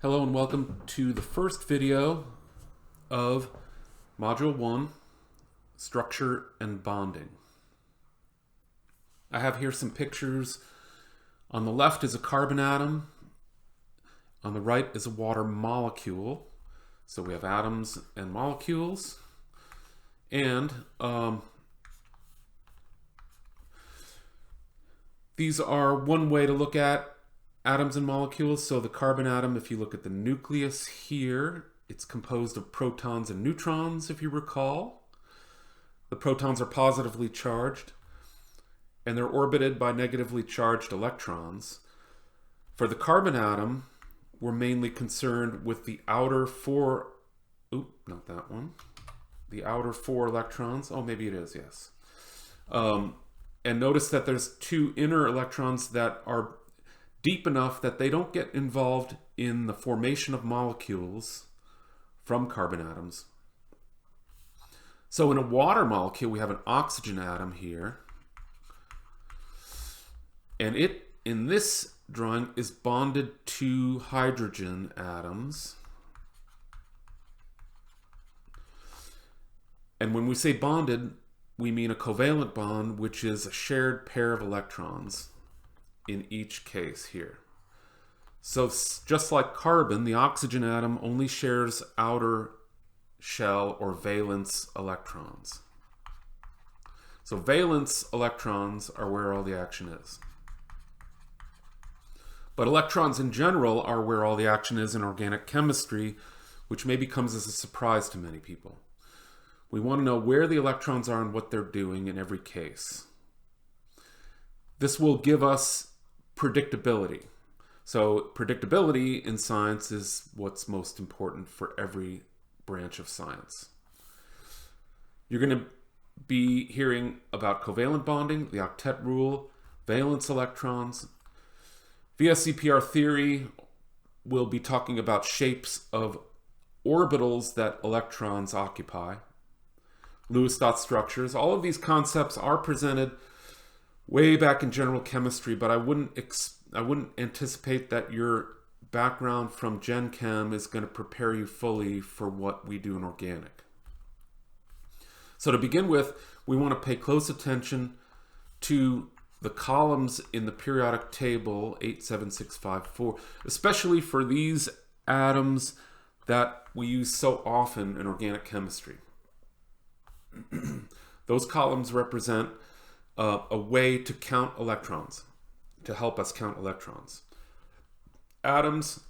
Hello and welcome to the first video of Module 1, Structure and Bonding. I have here some pictures. On the left is a carbon atom. On the right is a water molecule. So we have atoms and molecules. And these are one way to look at atoms and molecules. So the carbon atom, if you look at the nucleus here, it's composed of protons and neutrons, if you recall. The protons are positively charged, and they're orbited by negatively charged electrons. For the carbon atom, we're mainly concerned with the outer four, not that one. The outer four electrons. Oh, maybe it is, yes. And notice that there's two inner electrons that are deep enough that they don't get involved in the formation of molecules from carbon atoms. So in a water molecule, we have an oxygen atom here. And it, in this drawing, is bonded to hydrogen atoms. And when we say bonded, we mean a covalent bond, which is a shared pair of electrons in each case here. So just like carbon, the oxygen atom only shares outer shell or valence electrons. So valence electrons are where all the action is. But electrons in general are where all the action is in organic chemistry, which maybe comes as a surprise to many people. We want to know where the electrons are and what they're doing in every case. This will give us predictability. So predictability in science is what's most important for every branch of science. You're going to be hearing about covalent bonding, the octet rule, valence electrons. Via CPR theory, we'll be talking about shapes of orbitals that electrons occupy. Lewis dot structures. All of these concepts are presented way back in general chemistry, but I wouldn't anticipate that your background from Gen Chem is going to prepare you fully for what we do in organic. So to begin with, we want to pay close attention to the columns in the periodic table 87654, especially for these atoms that we use so often in organic chemistry. Those columns represent a way to count electrons, to help us count electrons. Atoms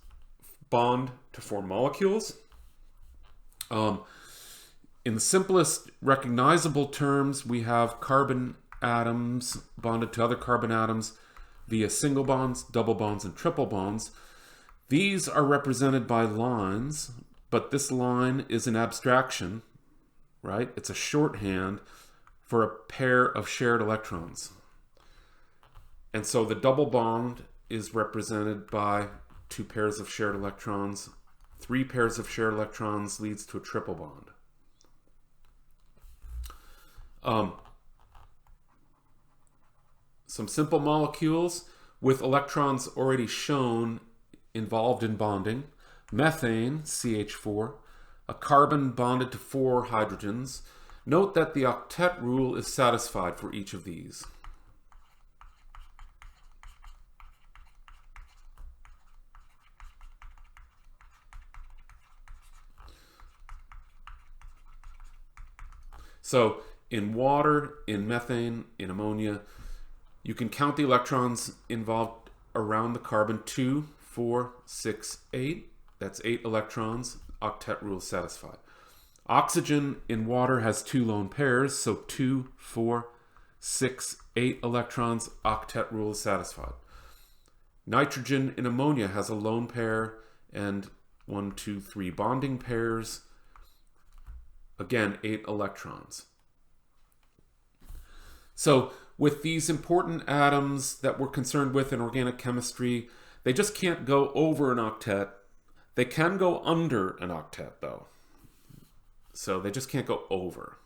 bond to form molecules. In the simplest recognizable terms, we have carbon atoms bonded to other carbon atoms via single bonds, double bonds, and triple bonds. These are represented by lines, but this line is an abstraction, right? It's a shorthand for a pair of shared electrons. And so the double bond is represented by two pairs of shared electrons. Three pairs of shared electrons leads to a triple bond. Some simple molecules with electrons already shown involved in bonding. Methane, CH4, a carbon bonded to four hydrogens. Note that the octet rule is satisfied for each of these. So in water, in methane, in ammonia, you can count the electrons involved around the carbon. 2, 4, 6, 8. That's 8 electrons. Octet rule is satisfied. Oxygen in water has two lone pairs, so 2, 4, 6, 8 electrons. Octet rule is satisfied. Nitrogen in ammonia has a lone pair and 1, 2, 3 bonding pairs. Again, 8 electrons. So with these important atoms that we're concerned with in organic chemistry, they just can't go over an octet. They can go under an octet, though. So they just can't go over.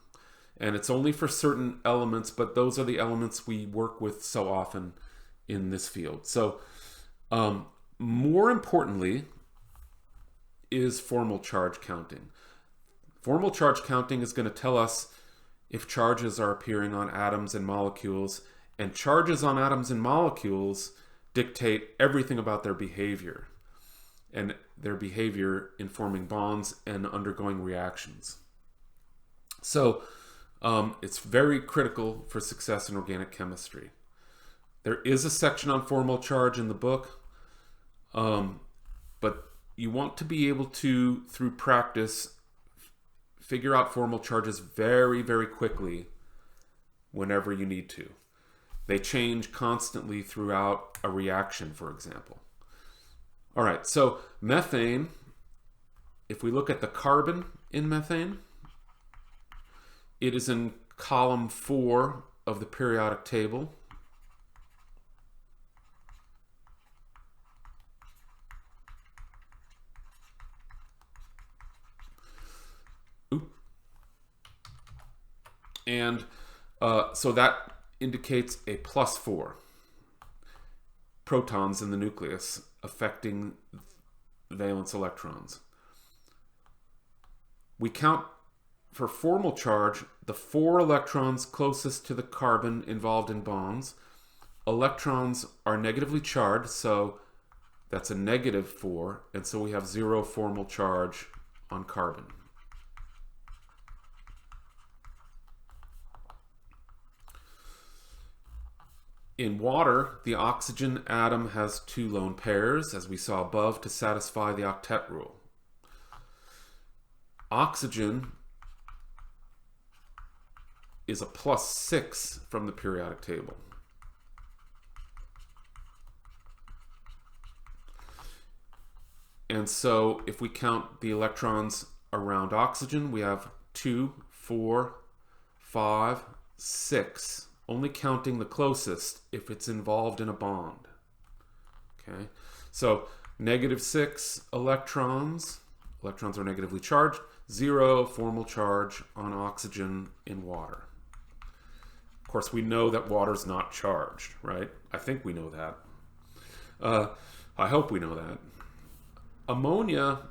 And it's only for certain elements, but those are the elements we work with so often in this field. So more importantly, is formal charge counting. Formal charge counting is going to tell us if charges are appearing on atoms and molecules, and charges on atoms and molecules dictate everything about their behavior, and their behavior in forming bonds and undergoing reactions. So it's very critical for success in organic chemistry. There is a section on formal charge in the book, but you want to be able to, through practice, figure out formal charges very, very quickly whenever you need to. They change constantly throughout a reaction, for example. All right, so methane, if we look at the carbon in methane, it is in column 4 of the periodic table. And so that indicates a +4 protons in the nucleus affecting valence electrons. We count for formal charge the 4 electrons closest to the carbon involved in bonds. Electrons are negatively charged, so that's a -4, and so we have 0 formal charge on carbon. In water, the oxygen atom has 2 lone pairs, as we saw above, to satisfy the octet rule. Oxygen is a +6 from the periodic table. And so if we count the electrons around oxygen, we have 2, 4, 5, 6. Only counting the closest if it's involved in a bond. Okay, so -6 electrons. Electrons are negatively charged. 0 formal charge on oxygen in water. Of course, we know that water's not charged, right? I think we know that. I hope we know that. Ammonia,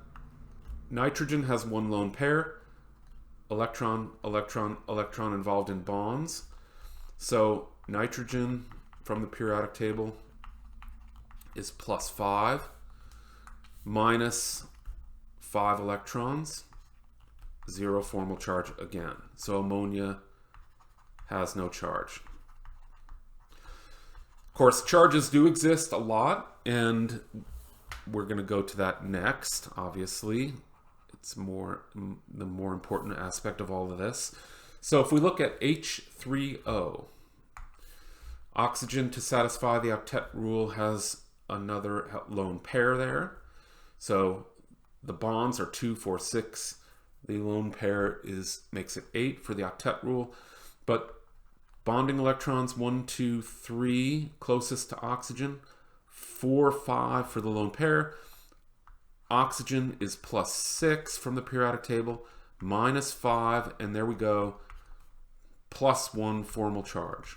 nitrogen has 1 lone pair. Electron, electron, electron involved in bonds. So nitrogen from the periodic table is +5, -5 electrons, 0 formal charge again. So ammonia has no charge. Of course, charges do exist a lot, and we're going to go to that next, obviously. It's the more important aspect of all of this. So if we look at H3O, oxygen, to satisfy the octet rule, has another lone pair there. So the bonds are 2, 4, 6. The lone pair makes it 8 for the octet rule. But bonding electrons 1, 2, 3 closest to oxygen, 4, 5 for the lone pair. Oxygen is +6 from the periodic table, -5, and there we go, +1 formal charge.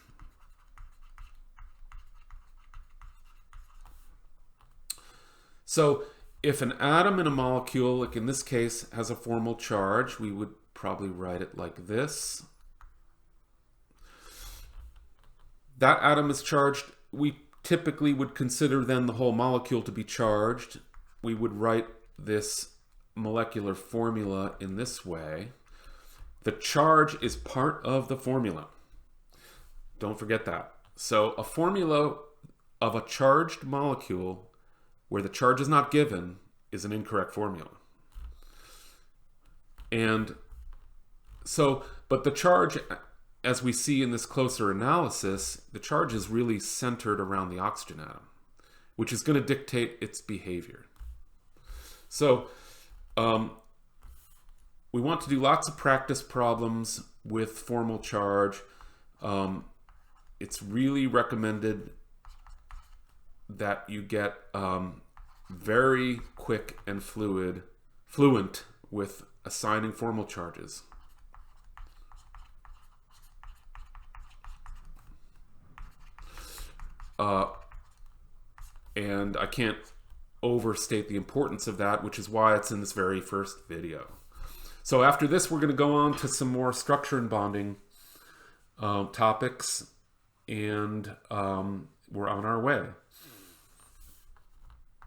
So if an atom in a molecule, like in this case, has a formal charge, we would probably write it like this. That atom is charged. We typically would consider then the whole molecule to be charged. We would write this molecular formula in this way. The charge is part of the formula. Don't forget that. So a formula of a charged molecule where the charge is not given is an incorrect formula. And so, but the charge, as we see in this closer analysis, the charge is really centered around the oxygen atom, which is going to dictate its behavior. So we want to do lots of practice problems with formal charge. It's really recommended that you get very quick and fluent with assigning formal charges. And I can't overstate the importance of that, which is why it's in this very first video. So after this, we're going to go on to some more structure and bonding topics, and we're on our way.